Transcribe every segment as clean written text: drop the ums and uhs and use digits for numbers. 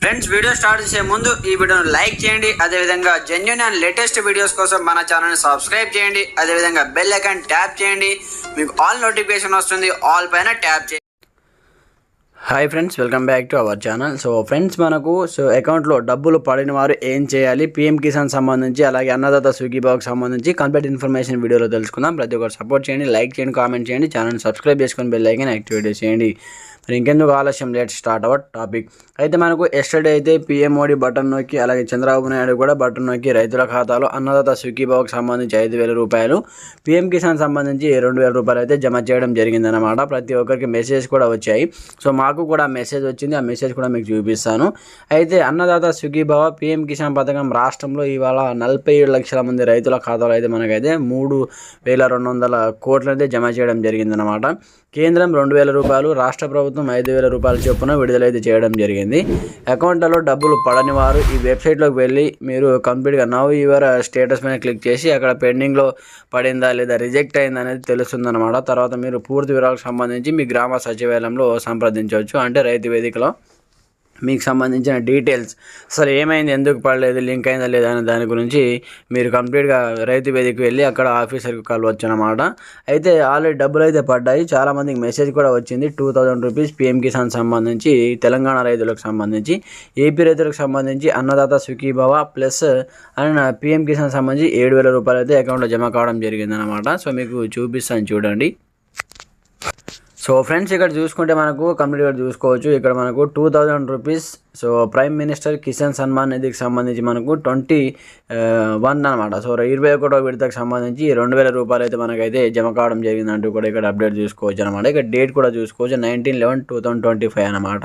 Friends video start చేసే ముందు ఈ వీడియోను లైక్ చేయండి, అదేవిధంగా జెన్యూన్ అండ్ లేటెస్ట్ వీడియోస్ కోసం మన ఛానల్ని సబ్స్క్రైబ్ చేయండి, అదేవిధంగా బెల్ ఐకాన్ ట్యాప్ చేయండి. మీకు ఆల్ నోటిఫికేషన్ వస్తుంది, ఆల్ పైన ట్యాప్ చేయండి. Hi friends, welcome back to our channel. So friends, మనకు అకౌంట్లో డబ్బులు పడిన వారు ఏం చేయాలి, పీఎం కిసాన్ సంబంధించి అలాగే అన్నదాత సుఖీభావకు సంబంధించి కంప్లీట్ ఇన్ఫర్మేషన్ వీడియోలో తెలుసుకుందాం. ప్రతి ఒక్కరు సపోర్ట్ చేయండి, లైక్ చేయండి, కామెంట్ చేయండి, ఛానల్ని సబ్స్క్రైబ్ చేసుకొని బెల్ ఐకాన్ యాక్టివేట్ చేయండి. మరి ఇంకెందుకు ఆలస్యం, లెట్ స్టార్ట్ అవర్ టాపిక్. అయితే మనకు ఎస్టర్డే అయితే పీఎం మోడీ బటన్ నొక్కి అలాగే చంద్రబాబు నాయుడు కూడా బటన్ నొక్కి రైతుల ఖాతాలో అన్నదాత సుఖీభావకు సంబంధించి 5,000 రూపాయలు, పీఎం కిసాన్ సంబంధించి 2,000 రూపాయలు అయితే జమ చేయడం జరిగిందన్నమాట. ప్రతి ఒక్కరికి మెసేజ్ కూడా వచ్చాయి. సో మాకు కూడా మెసేజ్ వచ్చింది, ఆ మెసేజ్ కూడా మీకు చూపిస్తాను. అయితే అన్నదాత సుఖీభావ పీఎం కిసాన్ పథకం రాష్ట్రంలో ఇవాళ 47 లక్షల మంది రైతుల ఖాతాలో అయితే మనకైతే 3,200 కోట్లు అయితే జమ చేయడం జరిగిందన్నమాట. కేంద్రం 2,000 రూపాయలు, రాష్ట్ర ప్రభుత్వం 5,000 రూపాయల చొప్పున విడుదలైతే చేయడం జరిగింది. అకౌంట్లలో డబ్బులు పడని వారు ఈ వెబ్సైట్లోకి వెళ్ళి మీరు కంప్లీట్గా నవ్ యువర్ స్టేటస్ పైన క్లిక్ చేసి అక్కడ పెండింగ్లో పడిందా లేదా రిజెక్ట్ అయిందా అనేది తెలుస్తుందన్నమాట. తర్వాత మీరు పూర్తి వివరాలకు సంబంధించి మీ గ్రామ సచివాలయంలో సంప్రదించవచ్చు. అంటే రైతు వేదికలో మీకు సంబంధించిన డీటెయిల్స్, అసలు ఏమైంది, ఎందుకు పడలేదు, లింక్ అయిందా లేదా అనే దాని గురించి మీరు కంప్లీట్గా రైతు వేదికకి వెళ్ళి అక్కడ ఆఫీసర్కి కలవచ్చు అనమాట. అయితే ఆల్రెడీ డబ్బులు అయితే పడ్డాయి, చాలామందికి మెసేజ్ కూడా వచ్చింది. 2,000 రూపీస్ పీఎం కిసాన్ సంబంధించి తెలంగాణ రైతులకు సంబంధించి, ఏపీ రైతులకు సంబంధించి Annadata Sukhibhava plus and PM Kisan సంబంధించి 7,000 రూపాయలు అయితే అకౌంట్లో జమ కావడం జరిగిందనమాట. సో మీకు చూపిస్తాను చూడండి. సో ఫ్రెండ్స్, ఇక్కడ చూసుకుంటే మనకు కంప్లీట్గా చూసుకోవచ్చు. ఇక్కడ మనకు 2,000 rupees so prime minister Kisan Samman నిధికి సంబంధించి మనకు 21 అనమాట. సో 21వ విడతకు సంబంధించి 2,000 రూపాయలు అయితే మనకైతే జమ కావడం జరిగిందంటూ కూడా ఇక్కడ అప్డేట్ చూసుకోవచ్చు అనమాట. ఇక్కడ డేట్ కూడా చూసుకోవచ్చు, 19/11/2025 అనమాట.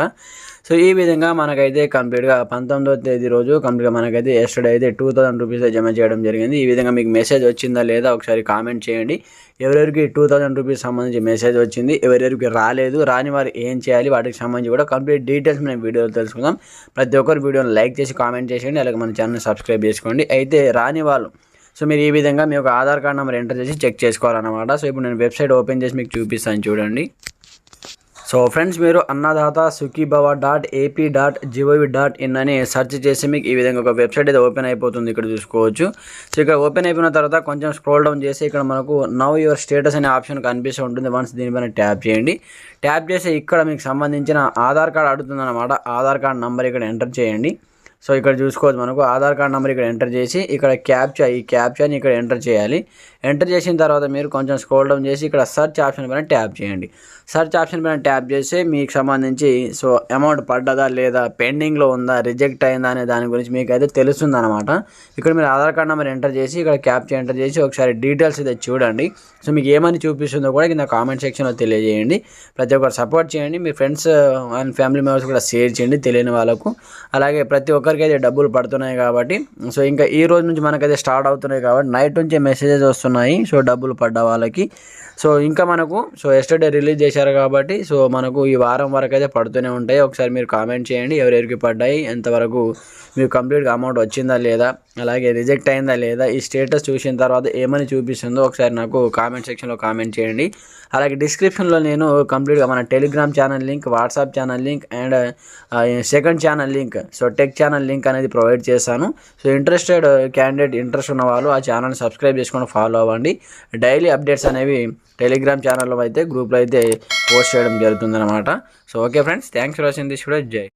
సో ఈ విధంగా మనకైతే కంప్లీట్గా 19వ తేదీ రోజు కంప్లీట్గా మనకైతే ఎస్టర్డే అయితే 2,000 రూపీస్ జమ చేయడం జరిగింది. ఈ విధంగా మీకు మెసేజ్ వచ్చిందా లేదా ఒకసారి కామెంట్ చేయండి. ఎవరెవరికి 2,000 రూపీస్ సంబంధించి మెసేజ్ వచ్చింది, ఎవరెవరికి రాలేదు, రాని వారు ఏం చేయాలి, వాటికి సంబంధించి కూడా కంప్లీట్ డీటెయిల్స్ మనం వీడియోలో తెలుసుకుందాం. ప్రతి ఒక్కరు వీడియోని లైక్ చేసి కామెంట్ చేసేయండి, అలాగే మన ఛానల్ని సబ్స్క్రైబ్ చేసుకోండి. అయితే రాని వాళ్ళు సో మీరు ఈ విధంగా మీ యొక్క ఆధార్ కార్డ్ నెంబర్ ఎంటర్ చేసి చెక్ చేసుకోవాలన్నమాట. సో ఇప్పుడు నేను వెబ్సైట్ ఓపెన్ చేసి మీకు చూపిస్తాను చూడండి. సో ఫ్రెండ్స్, మీరు అన్నదాత సుఖీభవ .ap.gov.in అని సెర్చ్ చేసి మీకు ఈ విధంగా ఒక వెబ్సైట్ అయితే ఓపెన్ అయిపోతుంది. ఇక్కడ చూసుకోవచ్చు. సో ఇక్కడ ఓపెన్ అయిపోయిన తర్వాత కొంచెం స్క్రోల్ డౌన్ చేసి ఇక్కడ మనకు నవ్ యువర్ స్టేటస్ అనే ఆప్షన్ కనిపిస్తూ ఉంటుంది. వన్స్ దీనిపైన ట్యాప్ చేయండి. ట్యాప్ చేసి ఇక్కడ మీకు సంబంధించిన ఆధార్ కార్డ్ అడుగుతుంది అనమాట. ఆధార్ కార్డ్ నెంబర్ ఇక్కడ ఎంటర్ చేయండి. సో ఇక్కడ చూసుకోవచ్చు, మనకు ఆధార్ కార్డ్ నెంబర్ ఇక్కడ ఎంటర్ చేసి ఇక్కడ ఈ క్యాప్చాని ఇక్కడ ఎంటర్ చేయాలి. ఎంటర్ చేసిన తర్వాత మీరు కొంచెం స్క్రోల్ డౌన్ చేసి ఇక్కడ సెర్చ్ ఆప్షన్ పైన ట్యాప్ చేయండి. సెర్చ్ ఆప్షన్ పైన ట్యాప్ చేసి మీకు సంబంధించి సో అమౌంట్ పడ్డదా లేదా, పెండింగ్లో ఉందా, రిజెక్ట్ అయిందా అనే దాని గురించి మీకు అయితే తెలుస్తుంది అనమాట. ఇక్కడ మీరు ఆధార్ కార్డ్ నెంబర్ ఎంటర్ చేసి ఇక్కడ క్యాప్చా ఎంటర్ చేసి ఒకసారి డీటెయిల్స్ అయితే చూడండి. సో మీకు ఏమని చూపిస్తుందో కూడా కింద కామెంట్ సెక్షన్లో తెలియజేయండి. ప్రతి ఒక్కరు సపోర్ట్ చేయండి, మీ ఫ్రెండ్స్ అండ్ ఫ్యామిలీ మెంబర్స్ కూడా షేర్ చేయండి తెలియని వాళ్ళకు. అలాగే ప్రతి ఒక్కరికి అయితే డబ్బులు పడుతున్నాయి కాబట్టి, సో ఇంకా ఈ రోజు నుంచి మనకైతే స్టార్ట్ అవుతున్నాయి కాబట్టి నైట్ నుంచే మెసేజెస్ వస్తున్నాయి సో డబ్బులు పడ్డ వాళ్ళకి. సో ఇంకా మనకు సో ఎస్టర్డే రిలీజ్ చేశారు కాబట్టి సో మనకు ఈ వారం వరకు అయితే పడుతూనే ఉంటాయి. ఒకసారి మీరు కామెంట్ చేయండి ఎవరెవరికి పడ్డాయి, ఎంతవరకు మీకు కంప్లీట్గా అమౌంట్ వచ్చిందా లేదా, అలాగే రిజెక్ట్ అయిందా లేదా, ఈ స్టేటస్ చూసిన తర్వాత ఏమని చూపిస్తుందో ఒకసారి నాకు కామెంట్ సెక్షన్లో కామెంట్ చేయండి. అలాగే డిస్క్రిప్షన్లో నేను కంప్లీట్గా మన Telegram channel link, WhatsApp channel link and second channel link, so tech channel link అనేది ప్రొవైడ్ చేశాను. సో ఇంట్రెస్టెడ్ క్యాండిడేట్, ఇంట్రెస్ట్ ఉన్న వాళ్ళు ఆ ఛానల్ని సబ్స్క్రైబ్ చేసుకొని ఫాలో అవ్వండి. డైలీ అప్డేట్స్ అనేవి టెలిగ్రామ్ ఛానల్లో అయితే గ్రూప్లో అయితే పోస్ట్ చేయడం జరుగుతుందన్నమాట. So okay friends, thanks for watching this video. జై